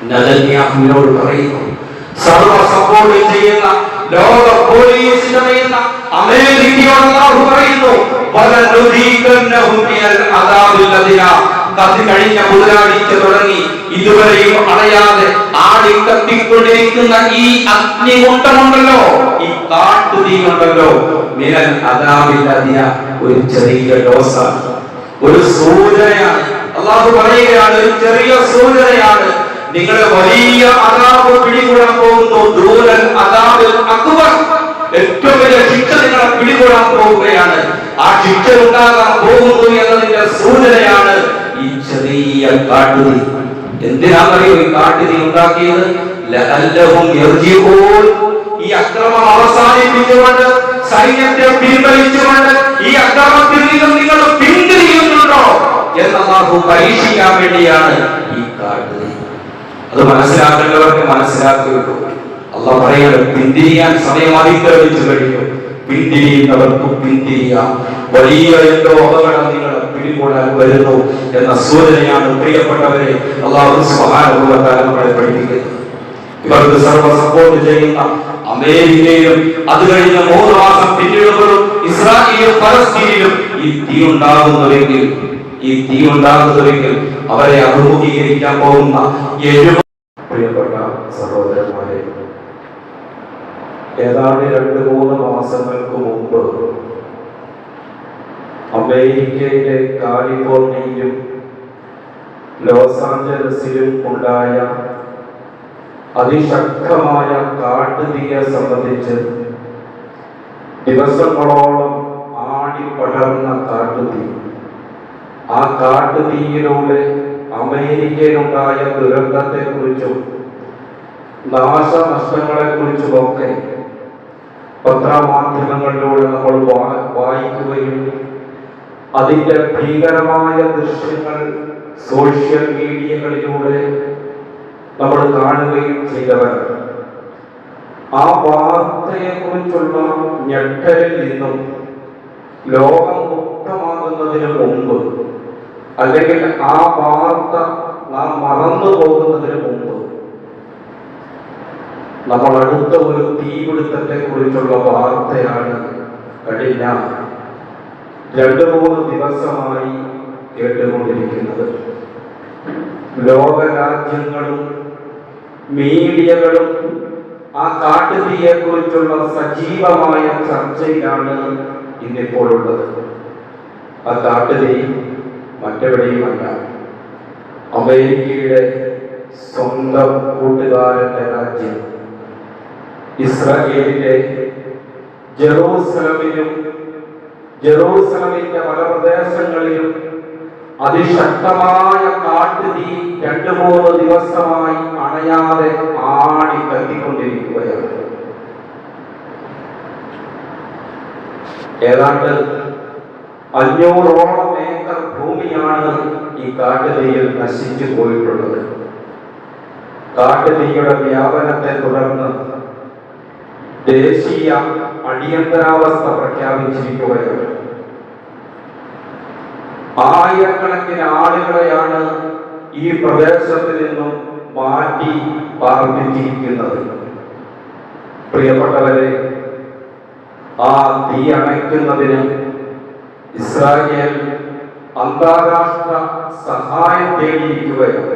നെതന്യാഹുവിനോട് പറയുന്നു, സർവ സപ്പോർട്ട് ചെയ്യുന്ന ലോക പോലീസ് ചെയ്യുന്ന അമേരിക്കയോട് അല്ലാഹു പറയുന്നു, കത്തി കഴിഞ്ഞ ബുധനാഴ്ച തുടങ്ങി ഇതുവരെയും അണയാതെ ആടി കത്തിക്കൊണ്ടിരിക്കുന്ന ഈ അഗ്നികുണ്ഡമുണ്ടല്ലോ, ഈ കാട്ടുതീ ഉണ്ടല്ലോ, മിനൽ അദാബില്ലദിന, ഒരു ചെറിയ ഡോസാണ്, ഒരു സൂചനയാണ്. അല്ലാഹു പറയുകയാണ്, ഒരു ചെറിയ സൂചനയാണ്. നിങ്ങളെ വലിയ അദാബ് പിടികൂടാൻ പോകുന്നു. ദൂരൽ അദാബിൽ അക്ബർ, ഏറ്റവും വലിയ ശിക്ഷ നിങ്ങളെ പിടികൂടാൻ പോവുകയാണ്. ആ ശിക്ഷ ഉണ്ടാകാൻ പോകുന്നു എന്നതിന്റെ സൂചനയാണ് ഈ ചെറിയ കാട്ടുതീ. എന്തിനാണെന്നറിയോ ഈ കാട്ടുതീ ഉണ്ടാക്കിയത്? ലഅല്ലഹും യർജിഊൻ, ഈ അക്രമം അവസാനിപ്പിച്ചുകൊണ്ട്, സൈന്യത്തെ പിൻവലിച്ചുകൊണ്ട് ഈ അക്രമത്തിൽ നിന്നും നിങ്ങൾ പിന്തിരിയുന്നുണ്ടോ എന്ന് അല്ലാഹു പരീക്ഷിക്കാൻ വേണ്ടിയാണ് ഈ കാട്ടുതീ. അത് മനസ്സിലാക്കേണ്ടവർക്ക് മനസ്സിലാക്കുകയുള്ളൂ. അല്ലാഹു പറയുന്നത്, പിന്തിരിയാൻ സമയം അതിക്രമിച്ചു കഴിഞ്ഞു, പിന്തിരിയുന്നവർക്ക് പിന്തിരിയാം, വലിയ എന്തോ അപകടം നിങ്ങളെ പിടികൂടാൻ വരുന്നു എന്ന സൂചനയാണ് പ്രിയപ്പെട്ടവരെ അല്ലാഹു സുബ്ഹാനഹു വ തആല നമ്മളെ പഠിപ്പിക്കുന്നത്. ഇവർക്ക് സർവ്വ സപ്പോർട്ട് ചെയ്യുന്ന അമേരിക്കയിലും അത് കഴിഞ്ഞ 3 മാസം പിന്നീടും ഇസ്രായേലും പലസ്തീനിലും ഈ തീ ഉണ്ടാകുന്നുവെങ്കിൽ അവരെ അഭിമുഖീകരിക്കാൻ പോകുന്ന പ്രിയപ്പെട്ട സഹോദരന്മാരെ, ഏതാണ്ട് 2-3 മാസങ്ങൾക്ക് മുമ്പ് അമേരിക്കയിലെ കാലിഫോർണിയയിലും ലോസ് ആഞ്ചലസിലും ഉണ്ടായ അതിശക്തമായ കാട്ടുതീയെ സംബന്ധിച്ച് ദിവസങ്ങളോളം ആടി പടർന്ന കാട്ടുതീ, ആ കാട്ടുതീയിലൂടെ അമേരിക്കയിലുണ്ടായ ദുരന്തത്തെക്കുറിച്ചും നാശനഷ്ടങ്ങളെക്കുറിച്ചുമൊക്കെ പത്രമാധ്യമങ്ങളിലൂടെ നമ്മൾ വായിക്കുകയും അതിൻ്റെ ഭീകരമായ ദൃശ്യങ്ങൾ സോഷ്യൽ മീഡിയകളിലൂടെ നമ്മൾ കാണുകയും ചെയ്തവരാണ്. ആ വാർത്തയെക്കുറിച്ചുള്ള ഞെട്ടലിൽ നിന്നും ലോകം മുക്തമാകുന്നതിന് മുമ്പ്, അല്ലെങ്കിൽ ആ വാർത്ത നാം മറന്നു പോകുന്നതിന് മുമ്പ്, നമ്മൾ അടുത്ത ഒരു തീപിടുത്തത്തെ കുറിച്ചുള്ള വാർത്തയാണ് കഴിഞ്ഞ 2-3 ദിവസമായി കേട്ടുകൊണ്ടിരിക്കുന്നത്. ലോകരാജ്യങ്ങളും മീഡിയകളും ആ കാട്ടുതീയെ കുറിച്ചുള്ള സജീവമായ ചർച്ചയിലാണ് ഇന്നിപ്പോൾ ഉള്ളത്. ആ കാട്ടുതീ മറ്റെവിടെയുമല്ല, അമേരിക്കയുടെ സ്വന്തം കൂട്ടുകാരന്റെ രാജ്യം ഇസ്രായേലിലെ ജെറൂസലമിന്റെ പല പ്രദേശങ്ങളിലും അതിശക്തമായ കാട്ടുതീ 2-3 ദിവസമായി അണയാതെ ആടി കത്തിക്കൊണ്ടിരിക്കുകയാണ്. ഏതാണ്ട് 500ഓളം ഏക്കർ ഭൂമിയാണ് ഈ കാട്ടുതീയിൽ നശിച്ചു പോയിട്ടുള്ളത്. കാട്ടുതീയുടെ വ്യാപനത്തെ തുടർന്ന് ദേശീയ അടിയന്തരാവസ്ഥ പ്രഖ്യാപിച്ചിരിക്കുകയാണ്. ആയിരക്കണക്കിന് ആളുകളെയാണ് ഈ പ്രദേശത്ത് നിന്നും മാറ്റി പാർപ്പിച്ചിരിക്കുന്നത്. പ്രിയപ്പെട്ടവരെ, ആ തീ അണയ്ക്കുന്നതിന് ഇസ്രായേൽ അന്താരാഷ്ട്ര സഹായം തേടിയിരിക്കുകയാണ്.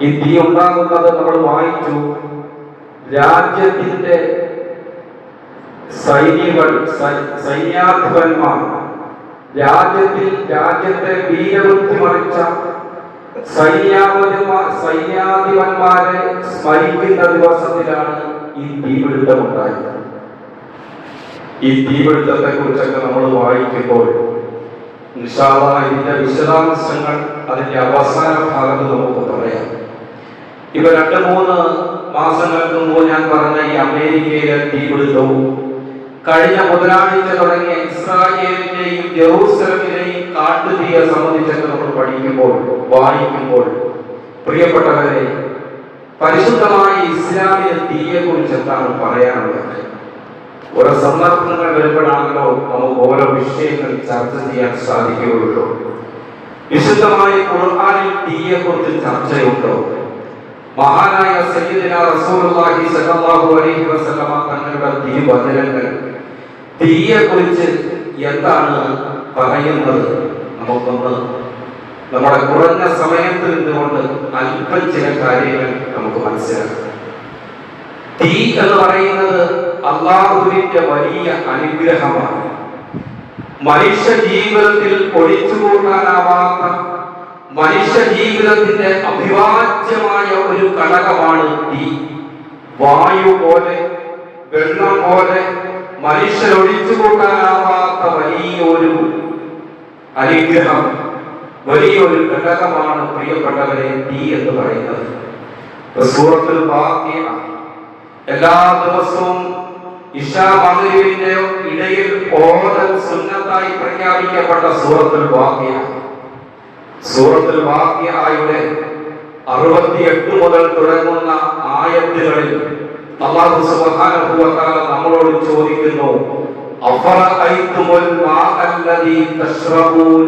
ഈ തീ ഉണ്ടാകുന്നത് നമ്മൾ വായിച്ചു. രാജ്യത്തിന്റെ സൈന്യാധിപന്മാർ, രാജ്യത്തെ വീരവൃത്തി മറിച്ച സൈന്യാധിപന്മാരെ സ്മരിക്കുന്ന ദിവസത്തിലാണ് ഈ തീപിടുത്തമുണ്ടായത്. ഈ തീപിടുത്തത്തെ കുറിച്ചൊക്കെ നമ്മൾ വായിക്കുമ്പോൾ ഇൻഷാ അല്ലാഹ് ഇതിന്റെ വിശദാംശങ്ങൾ അതിന്റെ അവസാന ഭാഗത്ത് നമുക്ക് പറയാം. ഇവ 2-3 മാസങ്ങൾക്ക് മുമ്പ് ഞാൻ പറഞ്ഞ ഈ അമേരിക്കയിലെ തീപിടുത്തവും കഴിഞ്ഞ ബുധനാഴ്ച തുടങ്ങിയ ഇസ്രായേലിന്റെയും ജെറൂസലമിന്റെയും കാട്ടുതീയെ സംബന്ധിച്ചൊക്കെ നമ്മൾ വായിക്കുമ്പോൾ പ്രിയപ്പെട്ടവരെ, പരിശുദ്ധമായ ഇസ്ലാമിലെ തീയെ കുറിച്ച് എന്താണ് പറയാനുള്ളത്? ഓരോ സന്ദർഭങ്ങൾ വരുമ്പോഴാണല്ലോ നമുക്ക് ഓരോ വിഷയങ്ങൾ ചർച്ച ചെയ്യാൻ സാധിക്കുകയുള്ളൂ. വിശുദ്ധമായ ഖുർആനിൽ തീയെ കുറിച്ച് ചർച്ചയുണ്ടോ? മഹാനായ സയ്യിദുനാ റസൂലുള്ളാഹി സ്വല്ലല്ലാഹു അലൈഹി വസല്ലമ തങ്ങളുടെ തിരുവചനങ്ങൾ തീയെ കുറിച്ച് എന്താണ് പറയുന്നത്? നമുക്കൊന്ന് നമ്മുടെ കുറഞ്ഞ സമയത്ത് നിന്നുകൊണ്ട് അല്പം ചില കാര്യങ്ങൾ നമുക്ക് മനസ്സിലാക്കാം. തീ എന്ന് പറയുന്നത് അല്ലാഹുവിന്റെ വലിയ അനുഗ്രഹമാണ്. മനുഷ്യ ജീവിതത്തിൽ ഒഴിച്ചുകൂടാനാവാത്ത, മനുഷ്യ ജീവിതത്തിന്റെ അവിഭാജ്യമായ ഒരു ഘടകമാണ് തീ. വായു പോലെ, വെള്ളം പോലെ മനുഷ്യർ ഒഴിച്ചുകൂടാനാവാത്ത വലിയൊരു അനുഗ്രഹം, വലിയൊരു ഘടകമാണ് പ്രിയപ്പെട്ടവരെ തീ എന്ന് പറയുന്നത്. സൂറത്തുൽ വാഖിഅ എല്ലാ ദിവസവും ഇശാ മഗ്‌രിബിന്റെ ഇടയിൽ ഓതൽ സുന്നത്തായി പ്രഖ്യാപിക്കപ്പെട്ട സൂറത്തുൽ വാഖിഅ. സൂറത്തുൽ വാഖിഅയുടെ 68 മുതൽ തുടങ്ങുന്ന ആയത്തുകളിൽ അല്ലാഹു സുബ്ഹാനഹു വ തആല നമ്മളോട് ചോദിക്കുന്നു, അഫറഅയ്തുമുൽ മാഅല്ലദീ തശ്റബൂൻ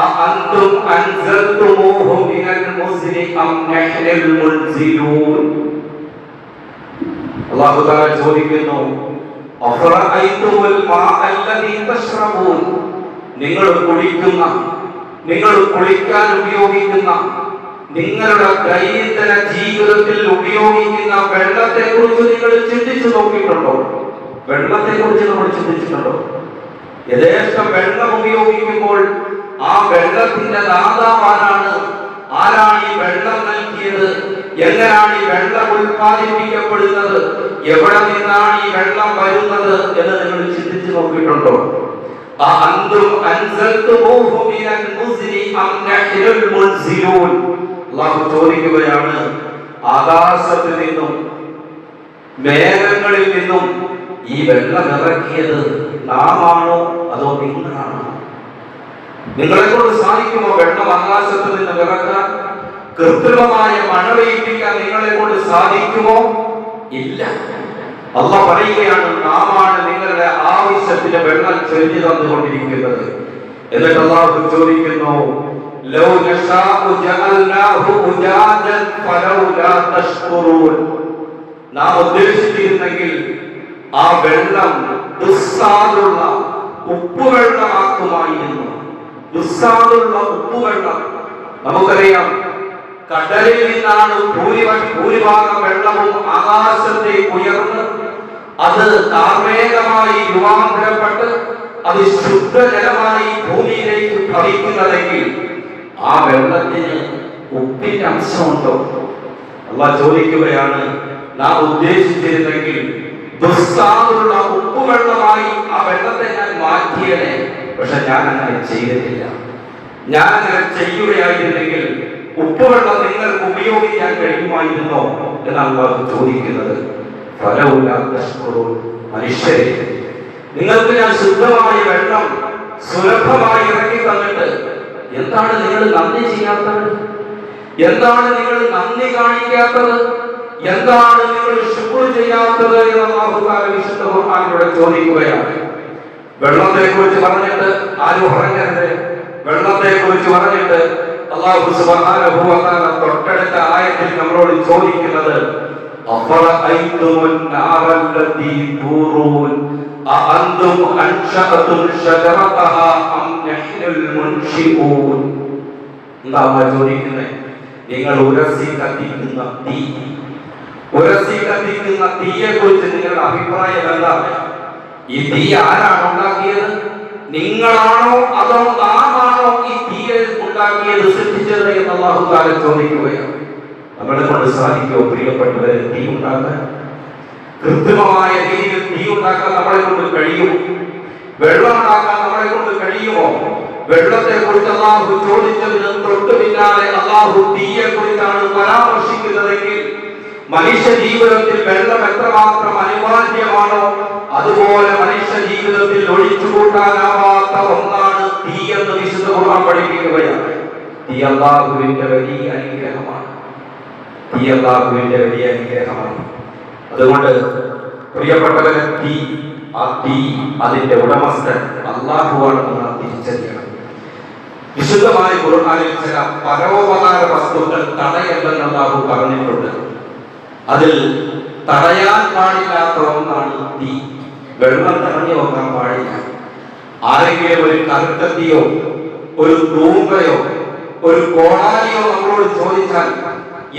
അഅൻതും അൻസൽതുമൂഹു മിനൽ മുസ്നി അം നഹ്നുൽ മുൻസിലൂൻ. അല്ലാഹു തആല ചോദിക്കുന്നു, അഫറഅയ്തുമുൽ മാഅല്ലദീ തശ്റബൂൻ, നിങ്ങൾ കുടിക്കുന്ന, നിങ്ങൾ കുളിക്കാൻ ഉപയോഗിക്കുന്ന, നിങ്ങളുടെ ദൈനംദിന ജീവിതത്തിൽ ഉപയോഗിക്കുന്ന വെള്ളത്തെ കുറിച്ച് നിങ്ങൾ ചിന്തിച്ചു നോക്കിയിട്ടുണ്ടോ? വെള്ളത്തെ കുറിച്ച് നമ്മൾ ചിന്തിച്ചിട്ടുണ്ടോ? യഥേഷ്ടം വെള്ളം ഉപയോഗിക്കുമ്പോൾ ആ വെള്ളത്തിന്റെ ദാതാവാരാണ്? ആരാണ് ഈ വെള്ളം നൽകിയത്? എങ്ങനെയാണ് ഈ വെള്ളം ഉൽപ്പാദിപ്പിക്കപ്പെടുന്നത്? എവിടെ നിന്നാണ് ഈ വെള്ളം വരുന്നത് എന്ന് നിങ്ങൾ ചിന്തിച്ചു നോക്കിയിട്ടുണ്ടോ? അഅൻതും അൻസൽതുമൂഹു മിനൽ മുസ്നി അം നഹ്നുൽ മുൻസിലൂൻ. അല്ലാഹു ചോദിക്കുകയാണ്, ആകാശത്തിൽ നിന്നും മേഘങ്ങളിൽ നിന്നും ഈ വെള്ളം ഇറക്കിയത് നാമാണോ അതോ നിങ്ങളാണോ? നിങ്ങളെ കൊണ്ട് സാധിക്കുമോ വെള്ളം ആകാശത്തിൽ നിന്ന് ഇറക്കാൻ? കൃത്രിമമായ മഴ പെയ്യിപ്പിക്കാൻ നിങ്ങളെ കൊണ്ട് സാധിക്കുമോ? ഇല്ല. അല്ലാഹു പറയുകയാണ്, നാമാണ് നിങ്ങളുടെ ആവശ്യത്തിന് വെള്ളം ചൊരിഞ്ഞു തന്നുകൊണ്ടിരിക്കുന്നത്. എന്നിട്ട് അല്ലാഹു ചോദിക്കുന്നു, ലൗ നശാഉ ജഅൽനാഹു ഉജാജൻ ഫലൗലാ തഷ്കുറൂൻ. നാം ഉദ്ദേശിച്ചിരുന്നെങ്കിൽ ആ വെള്ളം ദുസ്സാദുള്ള ഉപ്പുവെള്ളമാക്കുമായിരുന്നു. ദുസ്സാദുള്ള ഉപ്പുവെള്ളം. നമുക്കറിയാം, കടലിൽ നിന്നാണ് ഭൂരിഭാഗം വെള്ളവും ആകാശത്തേക്ക് ഉയർന്ന് അത് കാർമേഘമായി രൂപാന്തരപ്പെട്ട് അത് ശുദ്ധജലമായി ഭൂമിയിലേക്ക് ഭവിക്കുന്നതെങ്കിൽ ആ വെള്ളത്തിന് ഉപ്പിന്റെ അംശമുണ്ടോ? അല്ലാഹു ചോദിക്കുകയാണ്, നാം ഉദ്ദേശിച്ചിരുന്നെങ്കിൽ ദുസ്സാദുള്ള ഉപ്പുവെള്ളമായി ആ വെള്ളത്തെ ഞാൻ മാറ്റിയനെ. പക്ഷെ ഞാൻ അങ്ങനെ ചെയ്തിട്ടില്ല. ഞാൻ അങ്ങനെ ചെയ്യുകയായിരുന്നെങ്കിൽ ഉപ്പുവെള്ളം നിങ്ങൾക്ക് ഉപയോഗിക്കാൻ കഴിയുമായിരുന്നോ എന്നാണ് അല്ലാഹു ചോദിക്കുന്നത്. ഫലൗലാ തഷ്കുറൂൻ. മനുഷ്യരെ, നിങ്ങൾക്ക് ഞാൻ ശുദ്ധമായ വെള്ളം സുലഭമായി ഇറക്കി തന്നിട്ട് എന്താണ് നിങ്ങൾ നന്ദി ചെയ്യാത്തത്? എന്താണ് നിങ്ങൾ നന്ദി കാണിക്കാത്തത്? എന്താണ് നിങ്ങൾ ശുക്ർ ചെയ്യാത്തത് എന്ന് അല്ലാഹു തആല വിശുദ്ധ ഖുർആനിലൂടെ ചോദിക്കുകയാണ്. വെള്ളത്തെ കുറിച്ച് പറഞ്ഞിട്ട് ആരും പറഞ്ഞത്, വെള്ളത്തെ കുറിച്ച് പറഞ്ഞിട്ട് അല്ലാഹു സുബ്ഹാനഹു വ തആല തൊട്ടടുത്ത ആയത്തിൽ നമ്മളോട് ചോദിക്കുന്നത്, അഫറഅയ്തുമുൻ നാറല്ലതീ തൂറൂൻ അഅൻതും അൻശഅതും ശജറതഹാ അം നഹ്നുൽ മുൻശിഊൻ. എന്താ ചോദിക്കുന്നത്? നിങ്ങൾ ഉരസി കത്തിക്കുന്ന തീ, ഉരസി കത്തിക്കുന്ന തീയെ കുറിച്ച് നിങ്ങളുടെ അഭിപ്രായം എന്താണ്? ഈ തീ ആരാണ് ഉണ്ടാക്കിയത്? നിങ്ങളാണോ അതോ നാമാണോ ഈ തീയെ ഉണ്ടാക്കിയത്, സൃഷ്ടിച്ചത് എന്ന് അല്ലാഹു തആല ചോദിക്കുകയാണ്. നമ്മളെ കൊണ്ട് സാധിക്കുമോ പ്രിയപ്പെട്ടവരെ തീ ഉണ്ടാക്കാൻ? കൃത്രിമമായ രീതിയിൽ തീ ഉണ്ടാക്കാൻ നമ്മളെ കൊണ്ട് കഴിയുമോ? വെള്ളം ഉണ്ടാക്കാൻ നമ്മളെ കൊണ്ട് കഴിയുമോ? വെള്ളത്തെ കുറിച്ച് അല്ലാഹു ചോദിച്ചതിന് തൊട്ട് പിന്നാലെ അല്ലാഹു തീയെ കുറിച്ചാണ് പരാമർശിക്കുന്നതെങ്കിൽ മനുഷ്യ ജീവിതത്തിൽ വെള്ളം എത്രമാത്രം അനിവാര്യമാണോ അതുപോലെ മനുഷ്യ ജീവിതത്തിൽ ഒഴിച്ചുകൂട്ടാനാവാത്ത ഒന്നാണ് തീ എന്ന് വിശുദ്ധ ഖുർആൻ പഠിപ്പിക്കുകയാണ്. തീ അല്ലാഹുവിന്റെ വലിയ അനുഗ്രഹമാണ്. തീ അല്ലാഹുവിന്റെ വലിയ അനുഗ്രഹമാണ്. അതുകൊണ്ട് പ്രിയപ്പെട്ടവരെ, ആ തീ അതിന്റെ ഉടമസ്ഥൻ അല്ലാഹുവാണെന്ന് നാം തിരിച്ചറിയണം. വിശുദ്ധമായ ഖുർആനിൽ ചില പരോപകാര വസ്തുക്കൾ തടയല്ലെന്ന് അല്ലാഹു പറഞ്ഞിട്ടുണ്ട്. അതിൽ തടയാൻ പാടില്ലാത്ത ഒന്നാണ് തീ. വെള്ളം തടഞ്ഞു വെക്കാൻ പാടില്ല. ആരെങ്കിലും ഒരു കറുക്കത്തിയോ ഒരു തൂമ്പയോ ഒരു കോടാലിയോ നമ്മളോട് ചോദിച്ചാൽ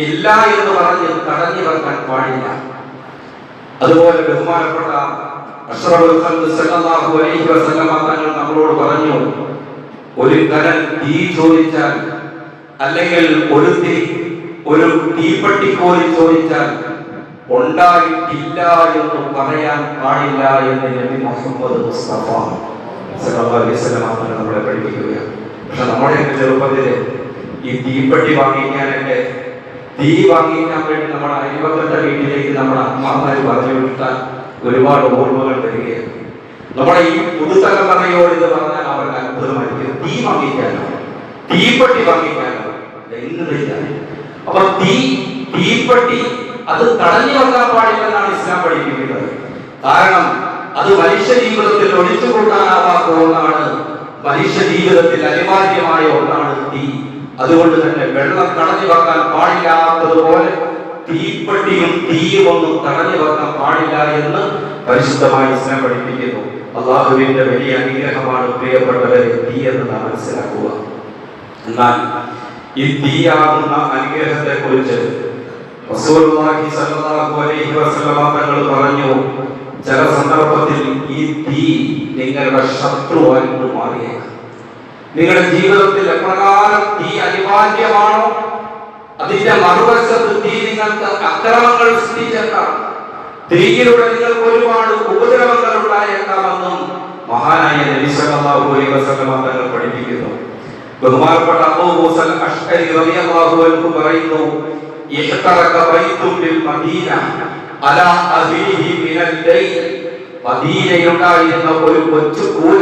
ഇല്ല എന്ന് പറഞ്ഞ് തടഞ്ഞു വെക്കാൻ പാടില്ല. അതുപോലെ ബഹുമാനപ്പെട്ട അഷ്റഫുൽ ഖൽഖ് സല്ലല്ലാഹു അലൈഹി വസല്ലം തങ്ങൾ നമ്മളോട് പറഞ്ഞു, ഒരു കനൽ തീ ചോദിച്ചാൽ അല്ലെങ്കിൽ ഒരു തീപ്പെട്ടിക്കോരി ചോദിച്ചാൽ ഉണ്ടായിട്ടില്ല എന്ന് പറയാൻ പാടില്ല എന്ന് നബി മുഹമ്മദ് മുസ്തഫ സല്ലല്ലാഹു അലൈഹി വസല്ലം നമ്മളെ പഠിപ്പിക്കുകയാണ്. പക്ഷെ നമ്മുടെയൊക്കെ ചെറുപ്പത്തില് ഈ തീപ്പെട്ടി വാങ്ങിക്കാനൊക്കെ തീ വാങ്ങിക്കാൻ വേണ്ടി നമ്മുടെ അയൽപക്കത്തെ വീട്ടിലേക്ക് നമ്മുടെ അമ്മമാര് പറഞ്ഞു വിട്ടാൽ ഒരുപാട് ഓർമ്മകൾ വരികയാണ്. നമ്മുടെ ഈ പുതുതലമുറയോട് ഇത് പറഞ്ഞാൽ അവർക്ക് അത്ഭുതമായിരിക്കും. തീ വാങ്ങിക്കാനോ തീപ്പെട്ടി വാങ്ങിക്കാനോ എന്തില്ല. അപ്പൊ തീപ്പെട്ടി അത് തടഞ്ഞു വെക്കാൻ പാടില്ലെന്നാണ് ഇസ്ലാം പഠിപ്പിക്കുന്നത്. കാരണം അത് മനുഷ്യ ജീവിതത്തിൽ ഒഴിച്ചുകൂട്ടാനാവാത്ത ഒന്നാണ്. മനുഷ്യ ജീവിതത്തിൽ അനിവാര്യമായ ഒന്നാണ് തീ. അതുകൊണ്ട് തന്നെ വെള്ളം തടഞ്ഞു വെക്കാൻ പാടില്ലാത്തതുപോലെ തീപ്പെട്ടിയും തീയും ഒന്നും തടഞ്ഞു വെക്കാൻ പാടില്ല എന്ന് പരിശുദ്ധമായി ഇസ്ലാം പഠിപ്പിക്കുന്നു. അള്ളാഹുവിന്റെ വലിയ അനുഗ്രഹമാണ് പ്രിയപ്പെട്ടവരെ തീ എന്ന് നാം മനസ്സിലാക്കുക. എന്നാൽ ഈ തീയാകുന്ന അനുഗ്രഹത്തെ കുറിച്ച് റസൂലുള്ളാഹി സ്വല്ലല്ലാഹു അലൈഹി വസല്ലം തങ്ങൾ പറഞ്ഞു, ചില സന്ദർഭത്തിൽ ഈ തീ നിങ്ങളുടെ ശത്രുവായിട്ട് മാറിയേക്കാം. നിങ്ങളുടെ ജീവിതത്തിൽ എപ്രകാരം തീ അനിവാര്യമാണോ അതിന്റെ മറുവശത്ത് തീ നിങ്ങൾക്ക് അക്രമങ്ങൾ സൃഷ്ടിച്ചേക്കാം. തീയിലൂടെ നിങ്ങൾക്ക് ഒരുപാട് ഉപദ്രവങ്ങൾ ഉണ്ടായേക്കാമെന്നും മഹാനായ നബി സല്ലല്ലാഹു അലൈഹി വസല്ലം തങ്ങൾ പഠിപ്പിക്കുന്നു. ബഹുമാനപ്പെട്ട അബൂ മൂസൽ അശ്അരി റളിയല്ലാഹു അൻഹു പറയുന്നു, ഇഹ്തറക ബൈത്തുൻ ബിൽ മദീന അലാ അഹീഹി മിനൽ ലൈൽ. മദീനയിലുണ്ടായിരുന്ന ഒരു കൊച്ചു കൂര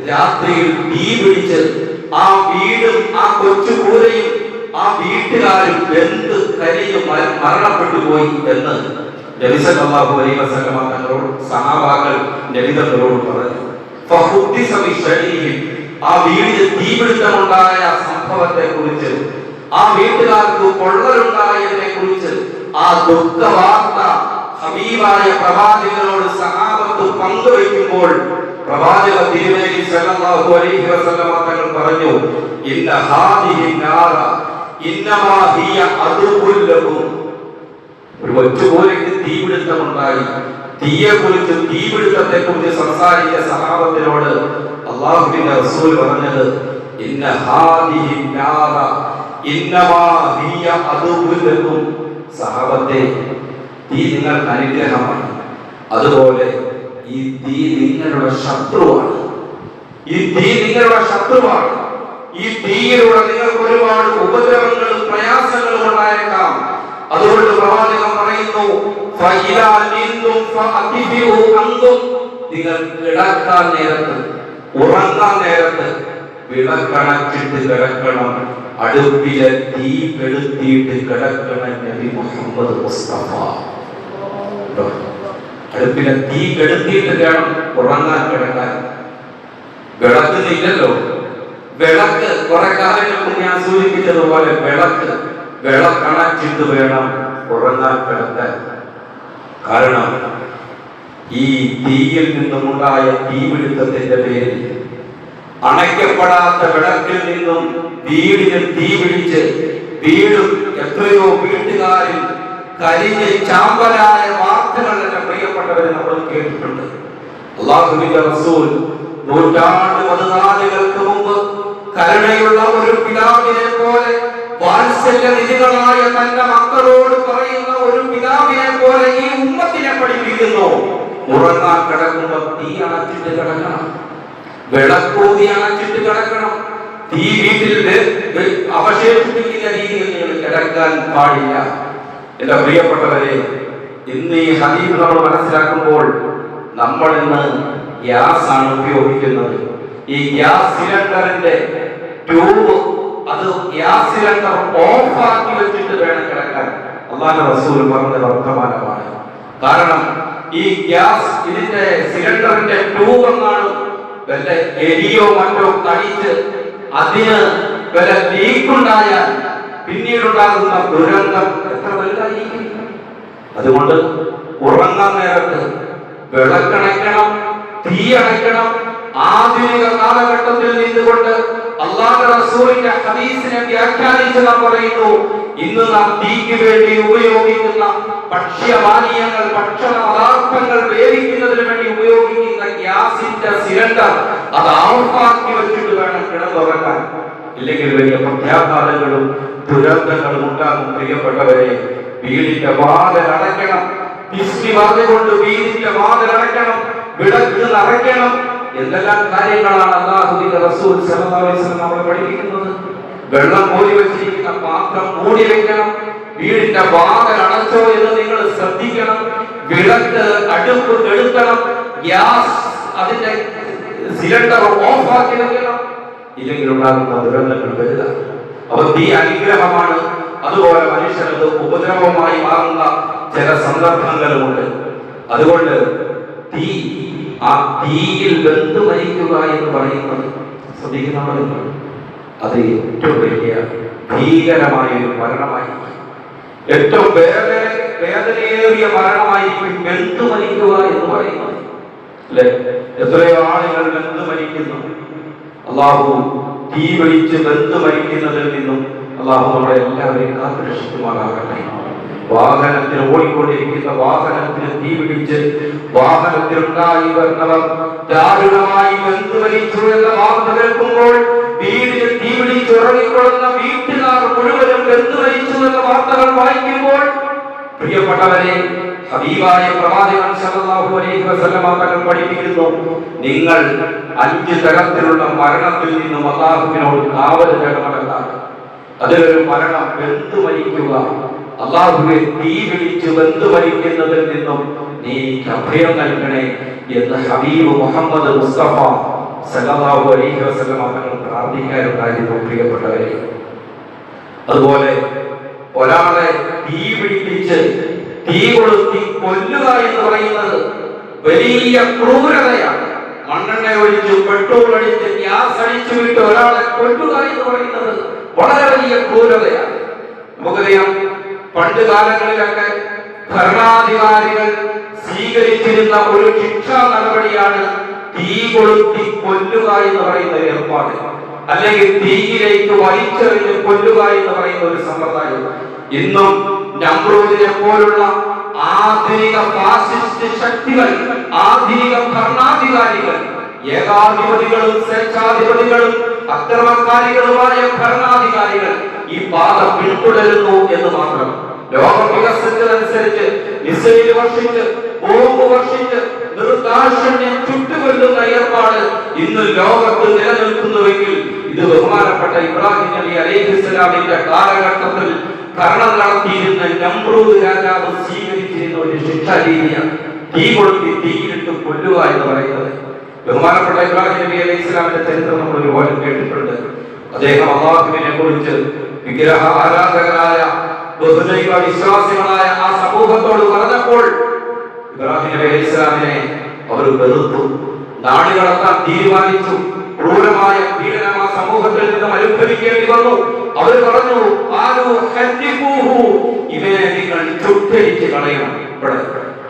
രാത്രിയിൽ തീ പിടിച്ച് ആ വീടും ആ കൊച്ചു കൂരയും ആ വീട്ടുകാരും വെന്ത് കരിഞ്ഞ് മരണപ്പെട്ടു പോയി എന്ന് നബി സല്ലല്ലാഹു അലൈഹി വസല്ലം തങ്ങളോട് സഹാബാക്കൾ നബി തങ്ങളോട് പറഞ്ഞു. ഫഹുദ്ദിസ ബിശൈഇൻ. ആ വീടിന് തീപിടുത്തമുണ്ടായ സംഭവത്തെ കുറിച്ച്, ആ വീട്ടുകാർക്ക് പൊള്ളലുണ്ടായതിനെ കുറിച്ച്, ആ ദുഃഖവാർത്ത ഹബീബായ പ്രവാചകനോട് സഹാബത്ത് പങ്കുവയ്ക്കുമ്പോൾ പ്രവാചക തിരുമേനി സല്ലല്ലാഹു അലൈഹി വസല്ലം തങ്ങൾ പറഞ്ഞു, ഇന്ന ഹാദിഹി നാറ ഇന്നമാ ഹിയ അദുബുൽ ലഹും. ഒരു ഒറ്റുപോലെക്ക് തീപിടുത്തമുണ്ടായി. തീയെ കുറിച്ച്, തീപിടുത്തത്തെ കുറിച്ച് സംസാരിച്ച സഹാബത്തിനോട് അല്ലാഹുവിന്റെ റസൂൽ പറഞ്ഞത്, ഇന്ന ഹാദിഹി നാറ ഇന്നമാ ഹിയ അദുബുൽ ലഹും. സഹാബത്തെ, തീ നിങ്ങൾക്ക് അനുഗ്രഹമാണ്, അതുപോലെ ഈ തീ നിങ്ങളുടെ ശത്രുവാണ്. ഈ തീ നിങ്ങളുടെ ശത്രുവാണ്. ഈ തീയിലൂടെ നിങ്ങൾക്ക് ഒരുപാട് ഉപദ്രവങ്ങളും പ്രയാസങ്ങളും ഉണ്ടായേക്കാം. അതുകൊണ്ട് പ്രവാചകൻ പറയുന്നു, ഫഇലാ നിന്തും ഫഅതിബിഉ അൻതും. നിങ്ങൾ കിടക്കാൻ നേരത്ത്, ഉറങ്ങാൻ നേരത്ത് വിളക്കണച്ചിട്ട് കിടക്കണം. അടുപ്പിലെ തീ കെടുത്തിയിട്ട് കിടക്കണം. നബി മുഹമ്മദ് മുസ്തഫ. അടുപ്പിലെ തീ കെടുത്തിയിട്ട് വേണം ഉറങ്ങാൻ കിടക്കാൻ. വിളക്കുന്നില്ലല്ലോ. വിളക്ക് കുറെ കാലങ്ങൾക്ക് ഞാൻ സൂചിപ്പിച്ചതുപോലെ വിളക്കണച്ചിട്ട് വേണം ഉറങ്ങാൻ കിടക്കാൻ. കാരണം ഈ തീയിൽ നിന്നുമുണ്ടായ തീപിടുത്തത്തിന്റെ പേരിൽ അണയ്ക്കപ്പെടാത്ത വിളക്കിൽ നിന്നും വീടിന് തീ പിടിച്ച് വീടും എത്രയോ വീട്ടുകാരിൽ കരിഞ്ഞ് ചാമ്പലായ വാർത്തകൾ എന്റെ പ്രിയപ്പെട്ടവരെ നമ്മൾ കേട്ടിട്ടുണ്ട്. അല്ലാഹുവിന്റെ റസൂൽ 14 മുമ്പ് കരുണയുള്ള ഒരു പിതാവിനെ പോലെ, വാത്സല്യനിധികളായ തന്റെ മക്കളോട് പറയുന്ന ഒരു പിതാവിനെ പോലെ ഈ ഉമ്മത്തിനെ പഠിപ്പിക്കുന്നു. ഉറങ്ങാൻ കിടക്കുമ്പോൾ തീ അണച്ചിട്ട് കിടക്കണം, വിളക്കൂതി അണച്ചിട്ട് കിടക്കണം. തീ വീട്ടിൽ അവശേഷിപ്പിക്കുന്ന രീതിയിൽ നിങ്ങൾ കിടക്കാൻ പാടില്ല. എന്റെ പ്രിയപ്പെട്ടവരെ, ഇന്ന് ഈ ഹദീസ് നമ്മൾ മനസ്സിലാക്കുമ്പോൾ നമ്മൾ ഇന്ന് ഗ്യാസ് ആണ് ഉപയോഗിക്കുന്നത്. ഈ ഗ്യാസ് സിലിണ്ടറിന്റെ ട്യൂബ്, അത് ഗ്യാസ് സിലിണ്ടർ ഓഫാക്കി വെച്ചിട്ട് വേണം കിടക്കാൻ. അല്ലാഹുവിന്റെ റസൂൽ പറഞ്ഞ വർത്തമാനമാണ്. കാരണം ഈ ഗ്യാസ്, ഇതിന്റെ സിലിണ്ടറിന്റെ ട്യൂബ് എങ്ങാനും വല്ല എരിയോ മറ്റോ കടിച്ച് അതിന് വല്ല ലീക്കുണ്ടായാൽ പിന്നീടുണ്ടാകുന്ന ദുരന്തം എത്ര വലുതായിരിക്കും. അതുകൊണ്ട് ഉറങ്ങാൻ നേരത്ത് വിളക്കണയ്ക്കണം, തീ അണയ്ക്കണം. ആധുനിക കാലഘട്ടത്തിൽ നിന്നുകൊണ്ട് അല്ലാഹുവിന്റെ റസൂലിന്റെ ഹദീസിനെ വ്യാഖ്യാനിച്ച് നാം പറയുന്നു, ഇന്ന് നാം തീക്ക് വേണ്ടി ഉപയോഗിക്കുന്ന ഭക്ഷ്യപാനീയങ്ങൾ, ഭക്ഷണ പദാർത്ഥങ്ങൾ വേവിക്കുന്നതിന് വേണ്ടി ഉപയോഗിക്കുന്ന ഗ്യാസിന്റെ സിലിണ്ടർ അത് ഓഫാക്കി വെച്ചിട്ട് വേണം കിടന്നുറങ്ങാൻ. ഇല്ലെങ്കിൽ വലിയ പ്രത്യാഘാതങ്ങളും ദുരന്തങ്ങളും ഉണ്ടാകും. പ്രിയപ്പെട്ടവരെ, വീടിന്റെ വാതിൽ അടയ്ക്കണം, ബിസ്മി പറഞ്ഞുകൊണ്ട് വീടിന്റെ വാതിൽ അടയ്ക്കണം, വിളക്ക് നിറയ്ക്കണം. എന്തെല്ലാം കാര്യങ്ങളാണ് അല്ലാഹുവിന്റെ റസൂൽ സല്ലല്ലാഹു അലൈഹി വസല്ലം നമ്മളെ പഠിപ്പിക്കുന്നത്. വെള്ളം കോരി വെച്ചിരിക്കുന്ന പാത്രം മൂടി വെക്കണം, വീടിന്റെ വാതിൽ അടച്ചോ എന്ന് നിങ്ങൾ ശ്രദ്ധിക്കണം, വിളക്ക് അടുപ്പ് കെടുത്തണം, ഗ്യാസ് അതിന്റെ സിലിണ്ടർ ഓഫാക്കി വെക്കണം. ഇല്ലെങ്കിൽ ഉണ്ടാകുന്ന ദുരന്തങ്ങൾ വലുതാണ്. അപ്പൊ തീ അനുഗ്രഹമാണ്, അതുപോലെ മനുഷ്യനത് ഉപദ്രവമായി മാറുന്ന ചില സന്ദർഭങ്ങളുമുണ്ട്. അതുകൊണ്ട് ആ തീയിൽ വെന്തു മരിക്കുക എന്ന് പറയുന്നത് ശ്രദ്ധിക്കുന്ന അത് ഏറ്റവും വലിയ ഭീകരമായ ഒരു മരണമായിരിക്കും, ഏറ്റവും വേദനയേറിയ മരണമായിരിക്കും വെന്തു മരിക്കുക എന്ന് പറയുന്നത്. അല്ലെ, എത്രയോ ആളുകൾ വെന്തു മരിക്കുന്നു. അള്ളാഹു തീ പിടിച്ച് വെന്തു മരിക്കുന്നതിൽ നിന്നും അള്ളാഹു നമ്മളെ എല്ലാവരെയും കാത്തുരക്ഷിക്കുമാറാകട്ടെ. വാഹനത്തിൽ ഓടിക്കൊണ്ടിരിക്കുന്ന വാഹനത്തിന് തീ പിടിച്ച് വാഹനത്തിലുണ്ടായി വരുന്നവർ ദാരുണമായി വെന്തു മരിച്ചു എന്ന വാർത്ത കേൾക്കുമ്പോൾ, വീടിന് തീ പിടിച്ച് ഉറങ്ങിക്കൊള്ളുന്ന വീട്ടുകാർ മുഴുവനും വെന്തു മരിച്ചു എന്ന വാർത്തകൾ വായിക്കുമ്പോൾ, പ്രിയപ്പെട്ടവരെ, ഹബീബായ പ്രവാചകൻ സല്ലല്ലാഹു അലൈഹി വസല്ലം തങ്ങൾ പഠിപ്പിക്കുന്നു, നിങ്ങൾ 5 തരത്തിലുള്ള മരണത്തിൽ നിന്നും അല്ലാഹുവിനോട് കാവൽ തേടണം. അതിലൊരു മരണം വെന്തു മരിക്കുക. അല്ലാഹുവേ, തീ പിടിച്ച് വെന്തു മരിക്കുന്നതിൽ നിന്നും നീ അഭയം നൽകണേ എന്ന് ഹബീബ് മുഹമ്മദ് മുസ്തഫ സല്ലല്ലാഹു അലൈഹി വസല്ലം തങ്ങൾ പ്രാർത്ഥിക്കാറുണ്ടായിരുന്നു. പ്രിയപ്പെട്ടവരെ, അതുപോലെ ഒരാളെ തീ പിടിപ്പിച്ച് തീ കൊളുത്തി കൊല്ലുക എന്ന് പറയുന്നത് വലിയ ക്രൂരതയാണ്. മണ്ണെണ്ണ ഒഴിച്ച്, പെട്രോൾ അടിച്ച്, ഗ്യാസ് അടിച്ചു വിട്ട് ഒരാളെ കൊല്ലുക എന്ന് പറയുന്നത് വളരെ വലിയ ക്രൂരതയാണ്. നമുക്കറിയാം, പണ്ട് കാലങ്ങളിലൊക്കെ ഭരണാധികാരികൾ സ്വീകരിച്ചിരുന്ന ഒരു ശിക്ഷാ നടപടിയാണ് തീ കൊളുത്തി കൊല്ലുക എന്ന് പറയുന്ന ഏർപ്പാട്, അല്ലെങ്കിൽ തീയിലേക്ക് വലിച്ചെറിഞ്ഞ് കൊല്ലുക എന്ന് പറയുന്ന ഒരു സമ്പ്രദായം. ഇന്നും നമ്രൂദിനെ പോലുള്ള ആധുനിക ഫാസിസ്റ്റ് ശക്തികൾ, ആധുനിക ഭരണാധികാരികൾ, ഏകാധിപതികളും സ്വേച്ഛാധിപതികളും അക്രമകാരികളുമായ ഭരണാധികാരികൾ ഈ പാത പിന്തുടരുന്നു എന്ന് മാത്രം. ലോകം വികസിച്ചതനുസരിച്ച് മിസൈൽ വർഷിച്ച്, ബോംബ് വർഷിച്ച്, നിർദാക്ഷിണ്യം ചുട്ടുകൊല്ലുന്ന ഏർപ്പാട് ഇന്ന് ലോകത്ത് നിലനിൽക്കുന്നുവെങ്കിൽ, ഇത് ബഹുമാനപ്പെട്ട ഇബ്രാഹിം നബി അലൈഹിസ്സലാമിന്റെ കാലഘട്ടത്തിൽ ഭരണം നടത്തിയിരുന്ന നമ്രൂദ് രാജാവ് സ്വീകരിച്ചിരുന്ന ഒരു ശിക്ഷാ രീതിയാണ് തീ കൊളുത്തി തീയിലിട്ട് കൊല്ലുക എന്ന് പറയുന്നത്. ബഹുമാനപ്പെട്ട ഇബ്രാഹിം നബി അലൈഹിസ്സലാമിന്റെ ചരിത്രം നമ്മൾ ഒരുപാട് കേട്ടിട്ടുണ്ട്. അദ്ദേഹം അല്ലാഹുവിനെ കുറിച്ച് വിഗ്രഹ ആരാധകരായ ബഹുദൈവ വിശ്വാസികളായ ആ സമൂഹത്തോട് പറഞ്ഞപ്പോൾ ഇബ്രാഹിം നബി അലൈഹിസ്സലാമിനെ അവർ വെറുത്തു, നാടുകടത്താൻ തീരുമാനിച്ചു. ക്രൂരമായ പീഡനം ആ സമൂഹത്തിൽ നിന്നും അനുഭവിക്കേണ്ടി വന്നു. അവർ പറഞ്ഞു, ഇവനെ നിങ്ങൾ ചുട്ടരിച്ച് കളയണം,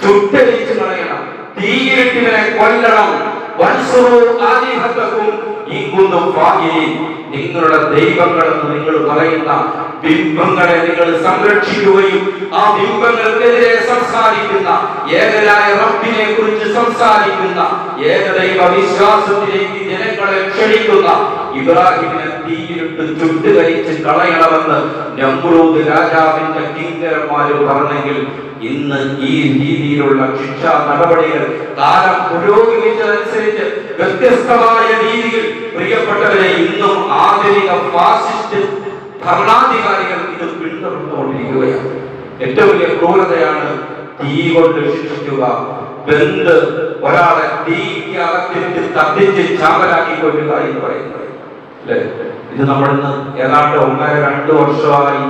ചുട്ടരിച്ച് കളയണം, തീയിലിട്ടിവനെ കൊല്ലണം. നിങ്ങളുടെ ദൈവങ്ങളെന്ന് നിങ്ങൾ പറയുന്ന ബിംബങ്ങളെ നിങ്ങൾ സംരക്ഷിക്കുകയും ആ ബിംബങ്ങൾക്കെതിരെ സംസാരിക്കുന്ന, ഏകനായ റബ്ബിനെ കുറിച്ച് സംസാരിക്കുന്ന, ഏകദൈവ വിശ്വാസത്തിലേക്ക് ജനങ്ങളെ ക്ഷണിക്കുന്ന ഇബ്രാഹിമിനെ തീയിലിട്ട് ചുട്ടുകരിച്ച് കളയണമെന്ന് നമ്രൂദ് രാജാവിന്റെ കിങ്കരന്മാര് പറഞ്ഞെങ്കിൽ, ഇന്ന് ഈ രീതിയിലുള്ള ശിക്ഷാ നടപടികൾ കാലം പുരോഗമിച്ചതനുസരിച്ച് വ്യത്യസ്തമായ രീതിയിൽ, പ്രിയപ്പെട്ടവരെ, ഇന്നും ആധുനിക ഫാസിസ്റ്റ് ഭരണാധികാരികൾ ഇത് പിന്തുടർന്നുകൊണ്ടിരിക്കുകയാണ്. ഏറ്റവും വലിയ ക്രൂരതയാണ് തീ കൊണ്ട് ശിക്ഷിക്കുക. വെന്ത് ഒരാളെ തീക്ക് അകത്തിട്ട് കത്തിച്ച് ചാമ്പലാക്കി കൊല്ലുക എന്ന് പറയുന്നത്. അല്ലെ, ഇത് നമ്മളിന്ന് ഏതാണ്ട് 1-2 വർഷമായി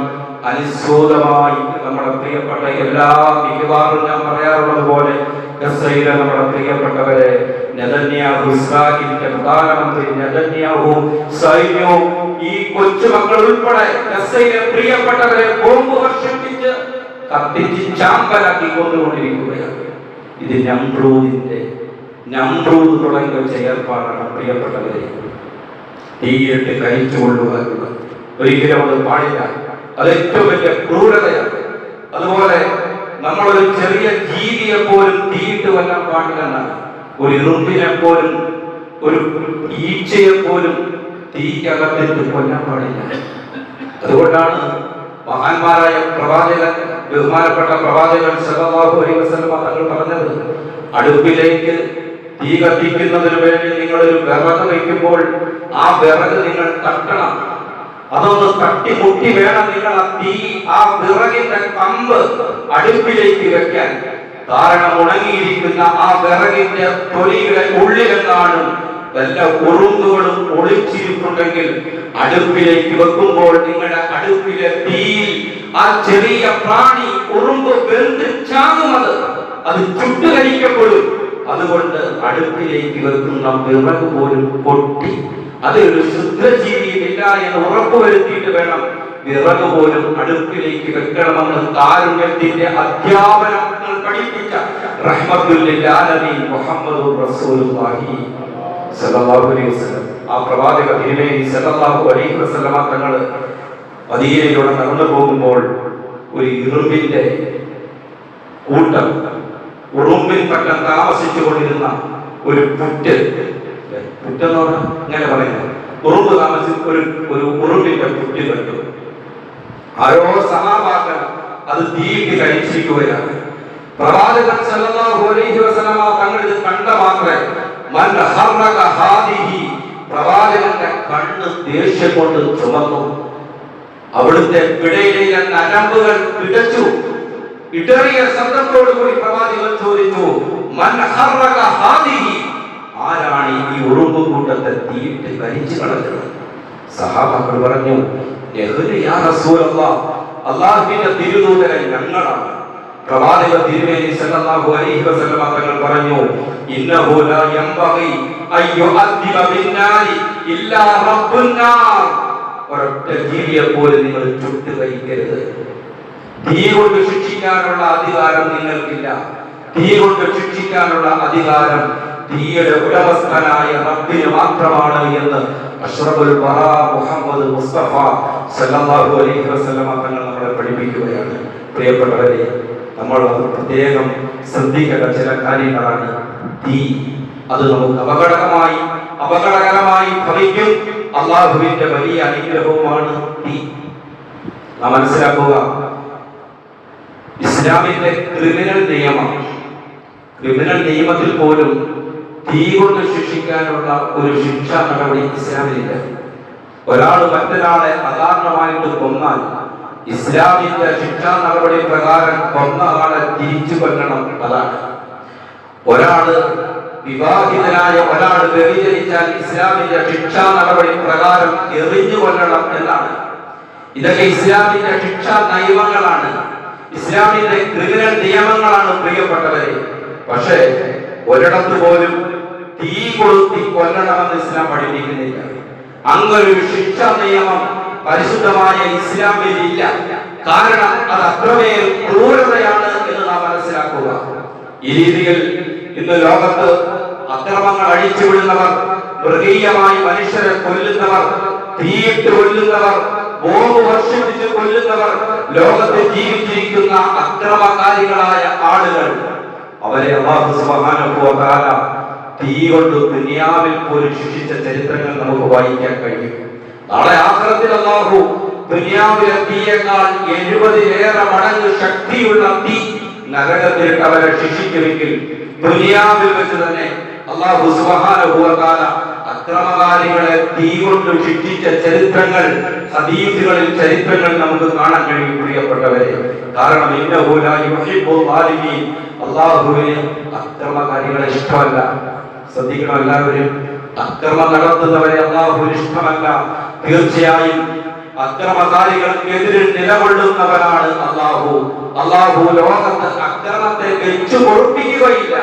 അനുസ്യൂതമായി നമ്മുടെ പ്രിയപ്പെട്ട എല്ലാ മിക്കവാറും ഞാൻ പറയാറുള്ളത് പോലെ ഗസയിലെ നമ്മുടെ പ്രിയപ്പെട്ടവരെ നെതന്യാഹു, ഇസ്രായേലിന്റെ പ്രധാനമന്ത്രി നെതന്യാഹു സൈന്യവും ഈ കൊച്ചുമക്കൾ ഉൾപ്പെടെ ഗസയിലെ പ്രിയപ്പെട്ടവരെ ബോംബ് വർഷിപ്പിച്ച് കത്തിച്ച് ചാമ്പലാക്കി കൊണ്ടുകൊണ്ടിരിക്കുകയാണ്. ഇത് നമ്രൂദ് തുടങ്ങി വെച്ച ഏർപ്പാടാണ് പ്രിയപ്പെട്ടവരെ. തീയിട്ട് കഴിച്ചുകൊള്ളുക എന്നുള്ളത് ഒരിക്കലും അത് പാടില്ല. അത് ഏറ്റവും വലിയ ക്രൂരതയാണ്. അതുപോലെ നമ്മളൊരു ചെറിയ ജീവിയെ പോലും തീയിട്ട് കൊല്ലാൻ പാടില്ലെന്നാണ്. ഒരു ഇറുമ്പിനെ പോലും ഒരു ഈച്ചയെ പോലും തീക്കകത്തിട്ട് കൊല്ലാൻ പാടില്ല. അതുകൊണ്ടാണ് മഹാന്മാരായ പ്രവാചകൻ, ബഹുമാനപ്പെട്ട പ്രവാചകൻ സല്ലല്ലാഹു അലൈഹി വസല്ലം തങ്ങൾ പറഞ്ഞത്, അടുപ്പിലേക്ക് തീ കത്തിക്കുന്നതിന് വേണ്ടി നിങ്ങളൊരു വിറക് വയ്ക്കുമ്പോൾ ആ വിറക് നിങ്ങൾ തട്ടണം. അതൊന്ന് തട്ടിമുട്ടി വേണം നിങ്ങൾ ആ വിറകിന്റെ കമ്പ് അടുപ്പിലേക്ക് വെക്കാൻ. കാരണം ഉണങ്ങിയിരിക്കുന്ന ആ വിറകിന്റെ തൊലിയുടെ ഉള്ളിലെങ്ങാനും വല്ല ഉറുമ്പുകളും ഒളിച്ചിരിപ്പുണ്ടെങ്കിൽ അടുപ്പിലേക്ക് വെക്കുമ്പോൾ നിങ്ങളുടെ അടുപ്പിലെ തീയിൽ ആ ചെറിയ പ്രാണി ഉറുമ്പ് വെന്ത് ചാകുന്നത്, അത് ചുട്ടുകരിക്കപ്പെടും. അതുകൊണ്ട് അടുപ്പിലേക്ക് വെക്കുന്ന വിറക് പോലും പൊട്ടി അതൊരു ശുദ്ധജീവിയില്ല എന്ന് ഉറപ്പുവരുത്തിയിട്ട് വേണം വിറക് പോലും അടുപ്പിലേക്ക് വെക്കണമെന്ന് കാരുണ്യത്തിന്റെ അധ്യാപനങ്ങൾ പഠിപ്പിച്ച റഹ്മത്തുൽ ലിൽ ആലമീൻ മുഹമ്മദുർ റസൂലുള്ളാഹി സല്ലല്ലാഹു അലൈഹി വസല്ലം, ആ പ്രവാചക തിരുമേനി സല്ലല്ലാഹു അലൈഹി വസല്ലം തങ്ങൾ മദീനയിലൂടെ നടന്നു പോകുമ്പോൾ ഒരു ഇറുമ്പിന്റെ കൂട്ടം, ഉറുമ്പിൻ പട്ടം താമസിച്ചു കൊണ്ടിരുന്ന ഒരു പുറ്റെന്ന് പറഞ്ഞാൽ ഇങ്ങനെ പറയുന്നത്, ഉറുമ്പ് താമസിച്ച ഒരു ഉറുമ്പിന്റെ പുറ്റ് കണ്ടു. ആരോ സഹാബാക്കൾ അത് തീയിട്ട് കഴിച്ചിരിക്കുകയാണ്. പ്രവാചകൻ സല്ലല്ലാഹു അലൈഹി വസല്ലം തങ്ങൾ ഇത് കണ്ട മാത്രമേ മൻ ഹറക ഹാദിഹി, പ്രവാചകന്റെ കണ്ണ് ദേഷ്യം കൊണ്ട് ചുമന്നു. അവിടുത്തെ പിടയിലെ നരമ്പുകൾ പിടച്ചു. ഇടറിയ ശബ്ദത്തോടു കൂടി പ്രവാചകൻ ചോദിച്ചു, മൻ ഹറക ഹാദിഹി, ആരാണ് ഈ ഉറുമ്പ് കൂട്ടത്തെ തീയിട്ട് കരിച്ചു കളഞ്ഞത്? സഹാബാക്കൾ പറഞ്ഞു, യാ റസൂലല്ലാഹ്, അല്ലാഹുവിന്റെ തിരുദൂതൻ ഞങ്ങളാണ്. പ്രവാചക തിരുമേനി സല്ലല്ലാഹു അലൈഹി വസല്ലം തങ്ങൾ പറഞ്ഞു, ഇന്നഹു ലാ യംബഗി അയ്യുഅദ്ദിബ ബിന്നാരി ഇല്ലാ റബ്ബുന്നാർ, ഒരൊറ്റ ജീവിയെ പോലും നിങ്ങൾ ചുട്ടു കഴിക്കരുത്. തീ കൊണ്ട് ശിക്ഷിക്കാനുള്ള അധികാരം നിങ്ങൾക്കില്ല. തീ കൊണ്ട് ശിക്ഷിക്കാനുള്ള അധികാരം തീയുടെ ഉടമസ്ഥനായ റബ്ബിന് മാത്രമാണ് എന്ന് അഷ്റഫുൽ ബറാ മുഹമ്മദ് മുസ്തഫ സല്ലല്ലാഹു അലൈഹി വസല്ലം തങ്ങൾ നമ്മളെ പഠിപ്പിക്കുകയാണ്. പ്രിയപ്പെട്ടവരെ, നമ്മൾ അത് പ്രത്യേകം ശ്രദ്ധിക്കേണ്ട ചില കാര്യങ്ങളാണ്. തീ അത് നമുക്ക് അപകടകരമായി ഭവിക്കും. അള്ളാഹുവിന്റെ വലിയ അനുഗ്രഹവുമാണ് തീ. നാം മനസ്സിലാക്കുക, ഇസ്ലാമിന്റെ ക്രിമിനൽ നിയമത്തിൽ പോലും തീ കൊണ്ട് ശിക്ഷിക്കാനുള്ള ഒരു ശിക്ഷാ നടപടി ഇസ്ലാമിലില്ല. ഒരാൾ മറ്റൊരാളെ അകാരണമായിട്ട് കൊന്നാൽ ഇസ്ലാമിന്റെ ശിക്ഷാ നടപടി പ്രകാരം കൊന്ന ആളെ തിരിച്ചു കൊല്ലണം. അതാണ്. ഒരാള് വിവാഹിതനായ ഒരാൾ വ്യഭിചരിച്ചാൽ ഇസ്ലാമിന്റെ ശിക്ഷാ നടപടി പ്രകാരം എറിഞ്ഞു കൊല്ലണം എന്നാണ്. ഇതൊക്കെ ഇസ്ലാമിന്റെ ശിക്ഷാ നിയമങ്ങളാണ്, ഇസ്ലാമിന്റെ ക്രിമിനൽ നിയമങ്ങളാണ് പ്രിയപ്പെട്ടവരെ. പക്ഷേ ഒരിടത്ത് പോലും തീ കൊളുത്തി കൊല്ലണമെന്ന് ഇസ്ലാം പഠിപ്പിക്കുന്നില്ല. അങ്ങനൊരു ശിക്ഷാ നിയമം പരിശുദ്ധമായ ഇസ്ലാമിൽ ഇല്ല. കാരണം അത് അത്രമേൽ ക്രൂരതയാണ് എന്ന് നാം മനസ്സിലാക്കുക. ഈ രീതിയിൽ ഇന്ന് ലോകത്ത് അക്രമങ്ങൾ അഴിച്ചുവിടുന്നവർ, മൃഗീയമായി മനുഷ്യരെ കൊല്ലുന്നവർ, തീയിട്ട് കൊല്ലുന്നവർ, ബോംബ് വർഷിപ്പിച്ച് കൊല്ലുന്നവർ, ലോകത്ത് ജീവിച്ചിരിക്കുന്ന അക്രമകാരികളായ ആളുകൾ, അവരെ അല്ലാഹു സുബ്ഹാനഹു വ തആല തീ കൊണ്ട് ദുനിയാവിൽ പോലും ശിക്ഷിച്ച ചരിത്രങ്ങൾ നമുക്ക് വായിക്കാൻ കഴിയും. നാളെ ആഖിറത്തിൽ അല്ലാഹു ദുനിയാവിലെ തീയേക്കാൾ 70 മടങ്ങ് ശക്തിയുള്ള തീ നരകത്തിൽ അവരെ ശിക്ഷിക്കുമെങ്കിൽ ദുനിയാവിൽ വെച്ച് തന്നെ അല്ലാഹു സുബ്ഹാനഹു വ തആല അക്രമകാരികളെ തീ കൊണ്ട് ശിക്ഷിച്ച ചരിത്രങ്ങൾ, ഹദീസുകളിൽ ചരിത്രങ്ങൾ നമുക്ക് കാണാൻ കഴിയും പ്രിയപ്പെട്ടവരെ. കാരണം ഇന്നഹു ലാ യുഹിബ്ബുൽ ളാലിമീൻ, അല്ലാഹുവിന് അക്രമകാരികളെ ഇഷ്ടമല്ല. ശ്രദ്ധിക്കണം എല്ലാവരും, അക്രമം നടത്തുന്നവരെ അല്ലാഹുവിന് ഇഷ്ടമല്ല. തീർച്ചയായും അക്രമകാരികൾക്കെതിരെ നിലകൊള്ളുന്നവരാണ് അല്ലാഹു. അല്ലാഹു ലോകത്ത് അക്രമത്തെ വെച്ചു പൊറുപ്പിക്കുകയില്ല.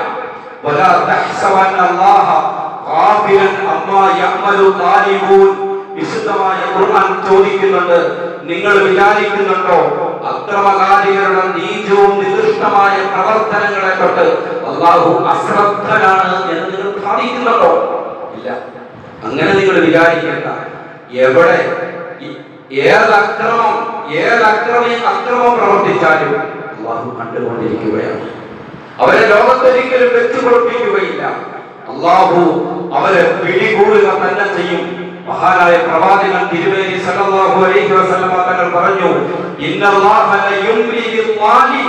വലാ തഹ്സബന്ന അല്ലാഹ ഗാഫിലൻ അമ്മാ യഅമലു ളാലിബൂൻ. വിശുദ്ധമായ ഖുർആൻ ചോദിക്കുന്നുണ്ട്, നിങ്ങൾ വിചാരിക്കുന്നുണ്ടോ അക്രമകാരികളുടെ നീചവും നികൃഷ്ടമായ പ്രവർത്തനങ്ങളെ തൊട്ട് അല്ലാഹു അശ്രദ്ധനാണ് എന്ന് നിങ്ങൾ ഭാവിക്കുന്നുണ്ടോ? ഇല്ല, അങ്ങനെ നിങ്ങൾ വിചാരിക്കേണ്ട. എവിടെ അക്രമം പ്രവർത്തിച്ചാലും അല്ലാഹു കണ്ടുകൊണ്ടിരിക്കുകയാണ്. അവരെ ലോകത്തൊരിക്കലും വെച്ചു പൊറുപ്പിക്കുകയില്ല. അല്ലാഹു അവരെ പിടികൂടുക തന്നെ ചെയ്യും. മഹാനായ പ്രവാചകൻ തിരുമേനി സല്ലല്ലാഹു അലൈഹി വസല്ലം തങ്ങൾ പറഞ്ഞു, ഇന്നല്ലാഹ ലയുംലി ലിൽവാലിം.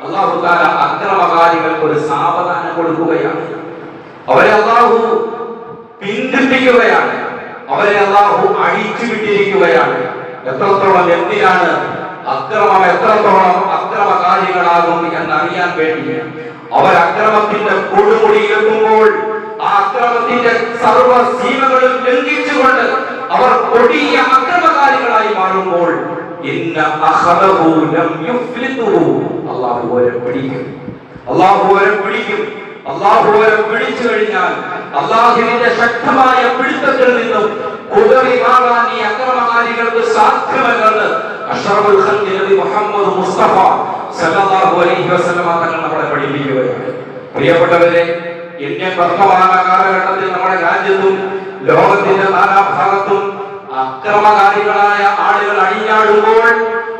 അല്ലാഹു തആല അക്രമകാരികൾക്ക് ഒരു സാവധാനം കൊടുക്കുകയാണ്. അവരെ അല്ലാഹു പിന്തിരിപ്പിക്കുകയാണ്. അവരെ അല്ലാഹു അഴിച്ചു വിട്ടിരിക്കുകയാണ്. എത്രത്തോളം എന്തിനാണ് അക്രമം എത്രത്തോളം അക്രമകാരികളാകും എന്നറിയാൻ വേണ്ടി അവർ അക്രമത്തിന്റെ കൊടുമുടിയിലെത്തുമ്പോൾ ആ അക്രമത്തിന്റെ സർവ്വ സീമകളും ലംഘിച്ചുകൊണ്ട് അവർ കൊടിയ അക്രമകാരികളായി മാറുമ്പോൾ അല്ലാഹു അവരെ പിടിക്കും. അല്ലാഹു അവരെ പിടിച്ചു കഴിഞ്ഞാൽ അല്ലാഹുവിന്റെ ശക്തമായ പിടുത്തത്തിൽ നിന്നും കുതറി മാറാൻ ഈ അക്രമകാരികൾക്ക് സാധ്യമല്ലെന്ന് അഷ്റഫുൽ ഖൽഖ് നബി മുഹമ്മദ് മുസ്തഫ സല്ലല്ലാഹു അലൈഹി വസല്ലം തങ്ങൾ നമ്മളെ പഠിപ്പിക്കുകയാണ്. പ്രിയപ്പെട്ടവരെ, ഇന്ത്യൻ വർത്തമാന കാലഘട്ടത്തിൽ നമ്മുടെ രാജ്യത്തും ലോകത്തിന്റെ നാനാഭാഗത്തും അക്രമകാരികളായ ആളുകൾ അണിഞ്ഞാടുമ്പോൾ,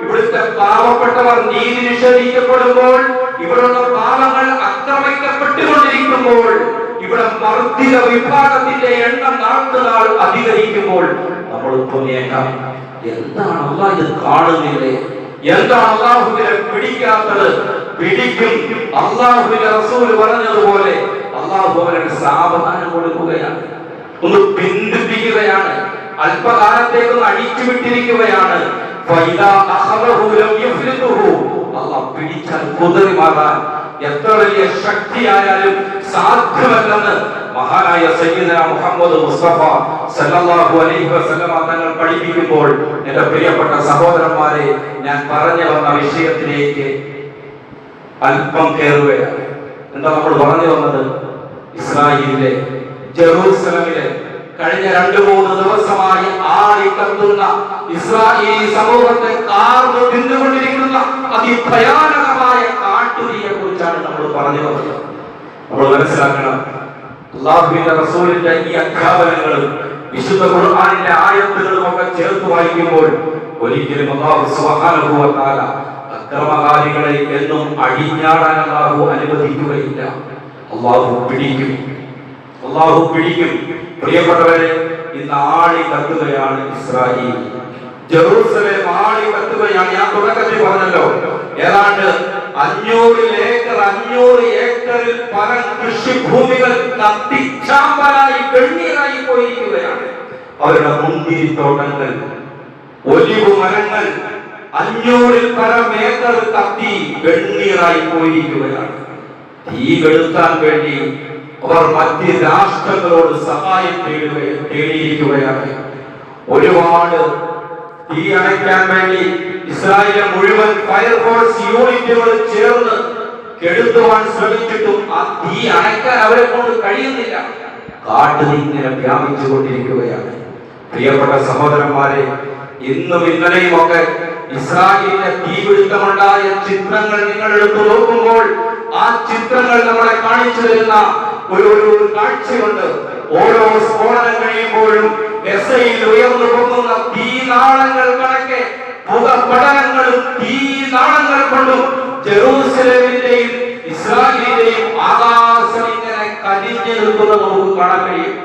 ഇവിടുത്തെ പാവപ്പെട്ടവർ നീതി നിഷേധിക്കപ്പെടുമ്പോൾ, ഇവിടുള്ള പാവങ്ങൾ ആക്രമിക്കപ്പെട്ടുകൊണ്ടിരിക്കുമ്പോൾ, ഇവിടെ വർദ്ധിത വിഭാഗത്തിന്റെ എണ്ണം നാൾക്കുനാൾ അധികരിക്കുമ്പോൾ നമ്മൾ തോന്നിയേക്കാം, എന്താണ് അല്ലാഹ് ഇത് കാണുന്നില്ലേ? എന്താണ് അല്ലാഹുവിനെ പിടിക്കാത്തത്? പിടിക്കും. അല്ലാഹുവിന്റെ റസൂൽ പറഞ്ഞതുപോലെ അല്ലാഹു അവർക്ക് സാവധാനം കൊടുക്കുകയാണ്, ഒന്ന് പിന്തിരിപ്പിക്കുകയാണ്, അല്പകാലത്തേക്ക് അഴിച്ചു വിട്ടിരിക്കുകയാണ്. അല്ലാഹു പിടിച്ചാൽ കുതറി മാറാൻ എത്ര വലിയ ശക്തിയായാലും സാധ്യമല്ലെന്ന് മഹാനായ സയ്യിദന മുഹമ്മദ് മുസ്തഫ സല്ലല്ലാഹു അലൈഹി വസല്ലം തങ്ങൾ പഠിപ്പിക്കുമ്പോൾ, എന്റെ പ്രിയപ്പെട്ട സഹോദരന്മാരെ, ഞാൻ പറഞ്ഞു വന്ന വിഷയത്തിലേക്ക് അല്പം കയറുകയാണ്. എന്താ നമ്മൾ പറഞ്ഞു വന്നത്? ഇസ്രായേലിലെ ജെറൂസലമിലെ കഴിഞ്ഞ 2-3 ദിവസമായി ആളിക്കത്തുന്ന ഇസ്രായേലി സമൂഹത്തെ കാർന്നു തിന്നുകൊണ്ടിരിക്കുന്ന അതിഭയാനകമായ കാട്ടുതീയെ കുറിച്ചാണ് നമ്മൾ പറഞ്ഞു വന്നത്. നമ്മൾ മനസ്സിലാക്കണം, അല്ലാഹുവിന്റെ റസൂലിന്റെ ഈ അധ്യാപനങ്ങളും വിശുദ്ധ ഖുർആനിന്റെ ആയത്തുകളും ഒക്കെ ചേർത്ത് വായിക്കുമ്പോൾ ഒരിക്കലും അല്ലാഹു സുബ്ഹാനഹു വ തആല അക്രമകാരികളെ എന്നും അഴിഞ്ഞാടാൻ അല്ലാഹു അനുവദിക്കുകയില്ല. അല്ലാഹു പിടിക്കും. പ്രിയപ്പെട്ടവരെ, ഇന്ന് ആളി കത്തുകയാണ് ഇസ്രായേൽ. ജെറൂസലേം ആളി കത്തുകയാണ്. ഞാൻ തുടക്കത്തിൽ പറഞ്ഞല്ലോ, ഏതാണ്ട് 500 ഏക്കറിൽ പല കൃഷിഭൂമികൾ കത്തിച്ചാമ്പലായി വെണ്ണീറായി പോയിരിക്കുകയാണ്. അവരുടെ മുന്തിരിത്തോട്ടങ്ങൾ, ഒലിവ് മരങ്ങൾ 500 പരം ഏക്കർ കത്തി വെണ്ണീറായി പോയിരിക്കുകയാണ്. തീ കെടുത്താൻ വേണ്ടി അവർ മറ്റ് രാഷ്ട്രങ്ങളോട് സഹായം തേടിയിരിക്കുകയാണ്. ഒരുപാട് തീ അണയ്ക്കാൻ വേണ്ടി ഇസ്രായേലിലെ മുഴുവൻ ഫയർഫോഴ്സ് യൂണിറ്റുകൾ ചേർന്ന് കെടുത്തുവാൻ ശ്രമിച്ചിട്ടും ആ തീ അണയ്ക്കാൻ അവരെ കൊണ്ട് കഴിയുന്നില്ല. കാട്ടുതീ ഇങ്ങനെ വ്യാപിച്ചുകൊണ്ടിരിക്കുകയാണ്. പ്രിയപ്പെട്ട സഹോദരന്മാരെ, ഇന്നും ഇന്നലെയും ഒക്കെ ഇസ്രായേലിലെ തീപിടുത്തമുണ്ടായ ചിത്രങ്ങൾ നിങ്ങൾ എടുത്തു നോക്കുമ്പോൾ ആ ചിത്രങ്ങൾ നമ്മളെ കാണിച്ചു തരുന്ന ഒരു കാഴ്ചയുണ്ട്. ഓരോ സ്ഫോടനം കഴിയുമ്പോഴും ഗസയിൽ ഉയർന്നു പൊങ്ങുന്ന തീനാളങ്ങൾ കണക്കെ പുകപടലങ്ങളും തീനാളങ്ങൾ കൊണ്ടും ജെറൂസലേമിന്റെയും ഇസ്രായേലിന്റെയും ആകാശം ഇങ്ങനെ കരിഞ്ഞു നിൽക്കുന്നത് നമുക്ക് കാണാൻ കഴിയും.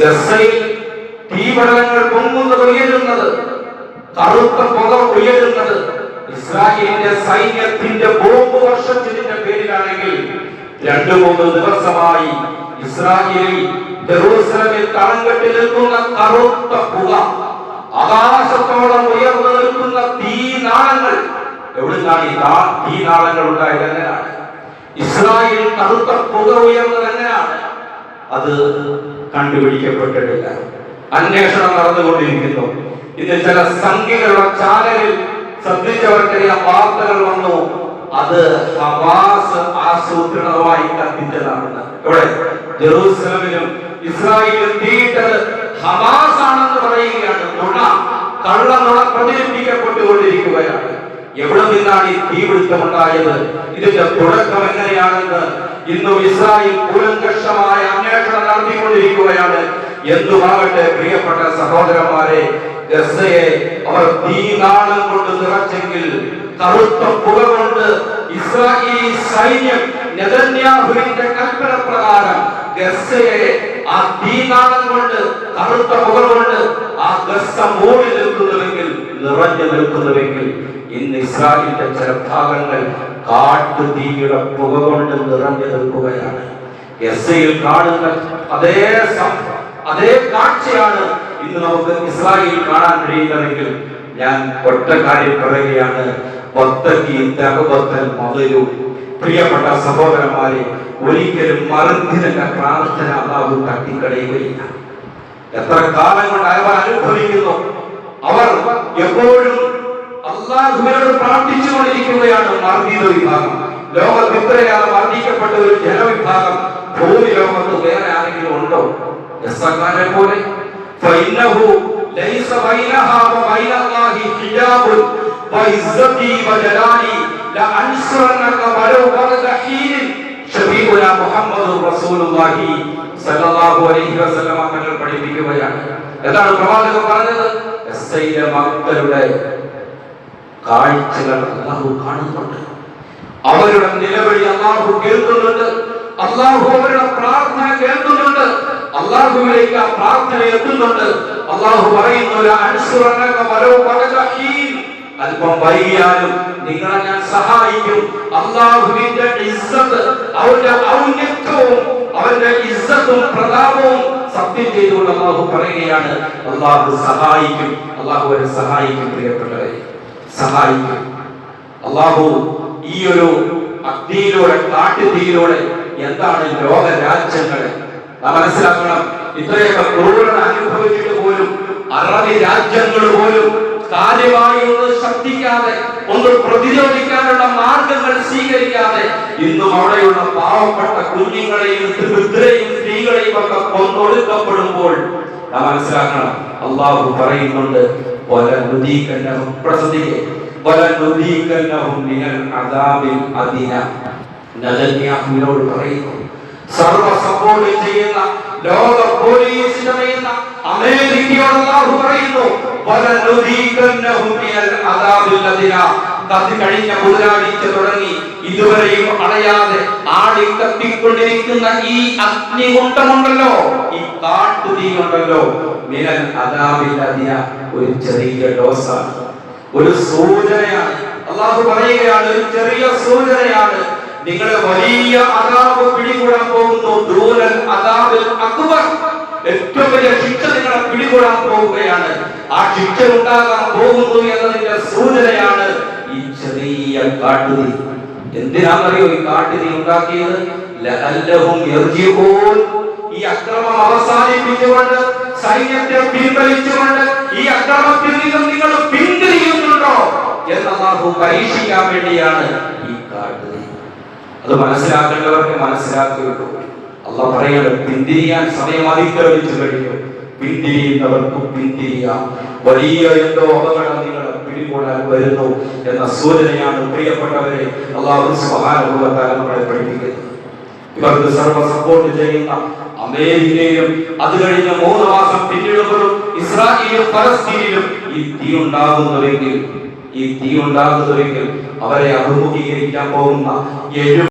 ഗസയിൽ തീപടലങ്ങൾ പൊങ്ങുന്നത്, ഉയരുന്നത്, കറുത്ത പുക ഉയരുന്നത് ഇസ്രായേലിന്റെ സൈന്യത്തിന്റെ ബോംബ് വർഷത്തിന്റെ പേരിലാണെങ്കിൽ 2-3 ദിവസമായി ഇസ്രായേലിൽ ജെറൂസലേമിൽ തളങ്കെട്ടി നിൽക്കുന്ന കറുത്ത പുക, ആകാശത്തോളം ഉയർന്നു നിൽക്കുന്ന തീനാളങ്ങൾ. എവിടുന്നാണ് ഈ തീനാളങ്ങൾ ഉണ്ടായത്? എങ്ങനെയാണ് ഇസ്രായേൽ കറുത്ത പുക ഉയർന്നത്? എങ്ങനെയാണ്? അത് കണ്ടുപിടിക്കപ്പെട്ടിട്ടില്ല. അന്വേഷണം നടന്നുകൊണ്ടിരിക്കുന്നു. ഇന്ന് ചില സംഖ്യകളുടെ ചാനലിൽ ശ്രദ്ധിച്ചവർക്കറിയാം, വാർത്തകൾ വന്നു, അത് ഹമാസ് ആസൂത്രിതമായി കത്തിച്ചതാണെന്ന്. ഇവിടെ ജെറൂസലമിലും ഇസ്രായേലും തീയിട്ടത് ഹമാസ് ആണെന്ന് പറയുകയാണ്. കള്ളനുണ പ്രചരിപ്പിക്കപ്പെട്ടുകൊണ്ടിരിക്കുകയാണ്. എവിടെ നിന്നാണ് ഈ തീപിടുത്തമുണ്ടായത്, ഇതിന്റെ തുടക്കം എങ്ങനെയാണെന്ന് ഇന്നും ഇസ്രായേൽ കൂലങ്കഷമായ അന്വേഷണം നടത്തിക്കൊണ്ടിരിക്കുകയാണ്. എന്തുമാകട്ടെ പ്രിയപ്പെട്ട സഹോദരന്മാരെ, ഗസയെ അവർ തീനാളം കൊണ്ട് നിറച്ചെങ്കിൽ, കറുത്ത പുക കൊണ്ട് ഇസ്രായേലി സൈന്യം നെതന്യാഹുവിന്റെ കൽപ്പന പ്രകാരം ഗസയെ ആ തീനാളം കൊണ്ട്, കറുത്ത പുക കൊണ്ട് ആ ഗസ മൂടി നിൽക്കുന്നുവെങ്കിൽ, നിറഞ്ഞു നിൽക്കുന്നുവെങ്കിൽ, ഇന്ന് ഇസ്രായേലിന്റെ ചില ഭാഗങ്ങൾ കാട്ടുതീയുടെ പുക കൊണ്ട് നിറഞ്ഞു നിൽക്കുകയാണ്. ഗസയിൽ കാണുന്ന അതേ കാഴ്ചയാണ് ഇന്ന് നമുക്ക് ഇസ്രായേലിൽ കാണാൻ കഴിയുന്നതെങ്കിൽ, ഞാൻ ഒറ്റ കാര്യം പറയുകയാണ്, പ്രിയപ്പെട്ട സഹോദരന്മാരെ, ഒരിക്കലും മറുതിന്റെ പ്രാർത്ഥന അല്ലാഹു തട്ടിക്കളയുകയില്ല. എത്ര കാലം കൊണ്ട് അവർ അനുഭവിക്കുന്നു, അവർ എപ്പോഴും അല്ലാഹുവിനോട് പ്രാർത്ഥിച്ചുകൊണ്ടിരിക്കുകയാണ്. മർദ്ദിത വിഭാഗം, ലോകത്ത് ഇത്രയേറെ മർദ്ദിക്കപ്പെട്ട ഒരു ജനവിഭാഗം ഭൂമി ലോകത്ത് വേറെ ആരെങ്കിലും ഉണ്ടോ? യസ്സഖാനെ പോലെ ഫഇന്നഹു ലൈസ ബൈനഹാ വബൈന അല്ലാഹി ഹിജാബുൻ വഇസ്സതി വജലാലി ലഅൻസുറന്നക വലൗ ബഅദ ഹീൻ. ശഫീഉനാ മുഹമ്മദുർ റസൂലുള്ളാഹി സ്വല്ലല്ലാഹു അലൈഹി വസല്ലം തങ്ങൾ പഠിപ്പിക്കുകയാണ്. എന്താണ് പ്രവാചകൻ പറഞ്ഞത്? യസ്സൈല മക്കളുടെ കാഴ്ചകൾ അല്ലാഹു കാണുന്നുണ്ട്, അവരുടെ നിലവിളി അല്ലാഹു കേൾക്കുന്നുണ്ട്, അല്ലാഹു അവരുടെ പ്രാർത്ഥന കേൾക്കുന്നുണ്ട്, അല്ലാഹുവിലേക്ക് ആ പ്രാർത്ഥന എത്തുന്നുണ്ട്. അല്ലാഹു പറയുന്നു, അല്പം വൈകിയാലും നിങ്ങളെ ഞാൻ സഹായിക്കും. അല്ലാഹുവിന്റെ ഇസ്സത്ത്, അവന്റെ ഔന്നത്യവും അവന്റെ ഇസ്സത്തും പ്രതാപവും സത്യം ചെയ്തുകൊണ്ട് അല്ലാഹു പറയുകയാണ്, അല്ലാഹു സഹായിക്കും, അല്ലാഹു അവരെ സഹായിക്കും. പ്രിയപ്പെട്ടവരെ, സഹായിക്കും അല്ലാഹു. ഈ ഒരു അഗ്നിയിലൂടെ, കാട്ടുതീയിലൂടെ എന്താണ് ലോക രാജ്യങ്ങളെ നാം മനസ്സിലാക്കണം. ഇത്രയൊക്കെ ക്രൂരത അനുഭവിച്ചിട്ട് പോലും അറബി രാജ്യങ്ങൾ പോലും കാര്യമായി ഒന്ന് ശക്തിക്കാതെ, ഒന്ന് പ്രതിരോധിക്കാനുള്ള മാർഗങ്ങൾ സ്വീകരിക്കാതെ ഇന്നും അവിടെയുള്ള പാവപ്പെട്ട കുഞ്ഞുങ്ങളെയും വൃദ്ധരെയും സ്ത്രീകളെയും ഒക്കെ കൊന്നൊടുക്കപ്പെടുമ്പോൾ നാം മനസ്സിലാക്കണം, അല്ലാഹു പറയുന്നുണ്ട്, നെതന്യാഹുവിനോട് പറയുന്നു, സർവ സപ്പോർട്ട് ചെയ്യുന്ന ലോക പോലീസിന് പറയുന്ന അമേരിക്കയോട് അല്ലാഹു പറയുന്നു, കഴിഞ്ഞ ബുധനാഴ്ച തുടങ്ങി ഇതുവരെയും അണയാതെ ആടി കത്തിക്കൊണ്ടിരിക്കുന്ന ഈ അഗ്നികുണ്ഡമുണ്ടല്ലോ, ഈ കാട്ടുതീ ഉണ്ടല്ലോ, മിനൽ അദാബിൽ അദിന, ഒരു ചെറിയ ഡോസാണ്, ഒരു സൂചനയാണ്. അല്ലാഹു പറയുകയാണ്, ഒരു ചെറിയ സൂചനയാണ്. നിങ്ങളെ വലിയ അദാബ് പിടികൂടാൻ പോകുന്നു. ദൂനൽ അദാബിൽ അക്ബർ, ഏറ്റവും വലിയ ശിക്ഷ നിങ്ങളെ പിടികൂടാൻ പോവുകയാണ്. ആ ശിക്ഷ ഉണ്ടാകാൻ പോകുന്നു എന്നതിന്റെ സൂചനയാണ് ഈ ചെറിയ കാട്ടുതീ. എന്തിനാണെന്നറിയോ ഈ കാട്ടുതീ ഉണ്ടാക്കിയത്? ലഅല്ലഹും യർജിഊൻ, ഈ അക്രമം അവസാനിപ്പിച്ചുകൊണ്ട്, സൈന്യത്തെ പിൻവലിച്ചുകൊണ്ട് ഈ അക്രമത്തിൽ നിന്നും നിങ്ങൾ പിന്തിരിയുന്നുണ്ടോ എന്ന് അല്ലാഹു പരീക്ഷിക്കാൻ വേണ്ടിയാണ് ഈ കാട്ടുതീ. അത് മനസ്സിലാക്കേണ്ടവർക്ക് മനസ്സിലാക്കിയിട്ടു. അല്ലാഹു പറയുന്നത്, പിന്തിരിയാൻ സമയം അതിക്രമിച്ചു കഴിഞ്ഞു, പിന്തിരിയുന്നവർക്കും പിന്തിരിയാം, വലിയ എന്തോ അപകടം നിങ്ങളെ പിടികൂടാൻ വരുന്നു എന്ന സൂചനയാണ് പ്രിയപ്പെട്ടവരെ അല്ലാഹു സുബ്ഹാനഹു വ തആല നമ്മളെ പഠിപ്പിക്കുന്നത്. ഇവർക്ക് സർവ്വ സപ്പോർട്ട് ചെയ്യുന്ന അമേരിക്കയിലും അത് കഴിഞ്ഞ് 3 മാസം പിന്നിടുമ്പോഴും ഇസ്രായേലും ഫലസ്തീനിലും ഈ തീ ഉണ്ടാകുന്നുവെങ്കിൽ അവരെ അഭിമുഖീകരിക്കാൻ പോകുന്ന